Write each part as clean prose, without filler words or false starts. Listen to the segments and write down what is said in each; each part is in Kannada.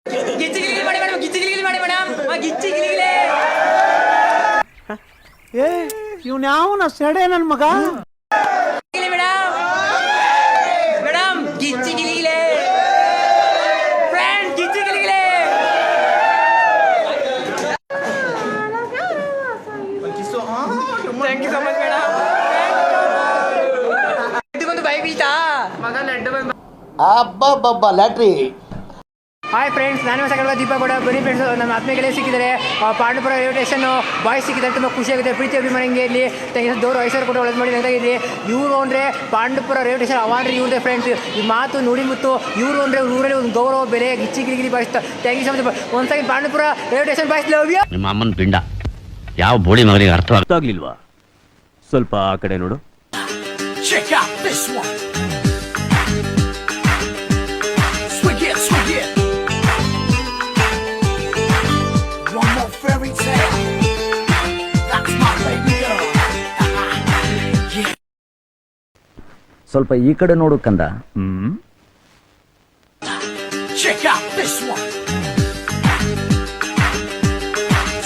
ಗಿಚ್ಚಿ ಗಿಲಿಗಿಲಿ ಮಾಡಿ ಮೇಡಮ್, ಗಿಚ್ಚಿ ಗಿಲಿಗಿಲಿ ಮಾಡಿ ಮೇಡಮ್, ಗಿಚ್ಚಿ ಗಿಲಿಗಿಲಿ. ಏ ಇವ್ನ ಯಾವನ ಸೆಡೆ ನನ್ ಮಗ. ಮೇಡಮ್ ಮೇಡಮ್ ಗಿಚ್ಚಿ ಗಿಲಿಗಿಲಿ ಫ್ರೆಂಡ್, ಗಿಚ್ಚಿ ಗಿಲಿಗಿಲಿ. Thank you so much madam. ಇದಕ್ಕೊಂದು ಬೈ ಬೀತಾ ಮಗ ಲಡ್ಡು ಬಂದು. ಅಬ್ಬಬ್ಬಬ್ಬ ಲ್ಯಾಟ್ರಿ. ಹಾಯ್ ಫ್ರೆಂಡ್ಸ್, ನಾನು ಸಕಲ ದೀಪ ಕೂಡ ಬನ್ನಿ ಫ್ರೆಂಡ್ಸ್. ನಮ್ಮ ಆತ್ಮೀಯಗಳೇ ಸಿಕ್ಕಿದ್ದಾರೆ. ಪಾಂಡವಪುರ ರೈಲ್ವೆ ಸ್ಟೇಷನ್ ಬಾಯ್ಸ್ ಸಿಕ್ಕಿದ್ದಾರೆ. ತುಂಬ ಖುಷಿಯಾಗಿದೆ. ಪ್ರೀತಿ ಅಭಿಮಾನ ಹಿಂಗೆ ಇರಲಿ. ದೇವರು 5 ಸಾವಿರ ಕೂಡ ಒಳಗೆ ಮಾಡಿ ನೆನಪಾಗಿರಲಿ. ಇವರು ಅಂದರೆ ಪಾಂಡವಪುರ ರೈಲ್ವೆ ಸ್ಟೇಷನ್ ಅವಾನ್ರಿ ಇವ್ರದೇ ಫ್ರೆಂಡ್ಸ್. ಈ ಮಾತು ನುಡಿ ಮುತ್ತು. ಇವರು ಅಂದರೆ ಊರಲ್ಲಿ ಒಂದು ಗೌರವ ಬೆಲೆ. ಗಿಚ್ಚಿ ಗಿಲಿಗಿಲಿ boys. Thank you so much. ಒಂದು second, Pandavapura railway station boys love you. ನಿಮ್ಮ ಅಮ್ಮನ ಪಿಂಡ ಯಾವ ಬೋಳಿ ಮಗನಿಗೆ ಅರ್ಥ ಆಗ್ಲಿಲ್ವಾ? ಸ್ವಲ್ಪ ಆ ಕಡೆ ನೋಡು. Check out this one. Swig it, swig it. One more fairy tale. That's my baby girl. Yeah. ಸ್ವಲ್ಪ ಈ ಕಡೆ ನೋಡು ಕಂದ. Check out this one.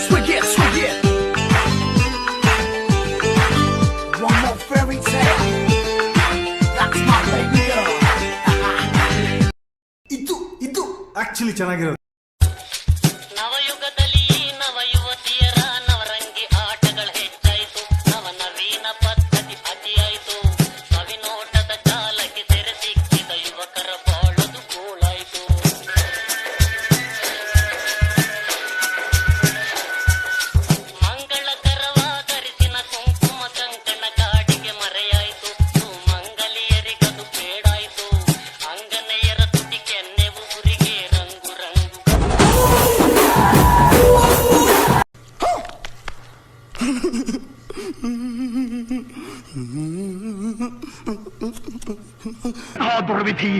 Swig it, swig it. One more fairy tale. That's my baby girl. ಇದು ಆಕ್ಚುಲಿ ಚೆನ್ನಾಗಿರೋದು. ನವಯುಗದಲ್ಲಿ ನವಯುವತಿಯರ ನವರಂಗಿ ಆಟಗಳ ಹೆಚ್ಚಾಯಿತು. ನವನವೀನ ಪದ್ಧತಿ ಅತಿಯಾಯಿತು. ಸವಿನೋಟದ ಜಾಲಕ್ಕೆ ಸೆರೆ ಸಿಕ್ಕಿದ ಯುವಕರ ಬಾಳದು ಗೋಳಾಯಿತು. ಮಂಗಳಕರವಾದರಿಸಿನ ಕುಂಕುಮ ಕಂಕಣ ಕಾಡಿಗೆ ಮರೆಯಾಯಿತು. ಸುಮಂಗಲಿಯರಿಗದು ಬೇಡಾಯಿತು. ಅಂಗನೆಯರ ತುಟಿ ಕೆನ್ನೆವು ಗುರಿಗೆ ರಂಗು ರಂಗು. ದುರ್ವಿಧಿ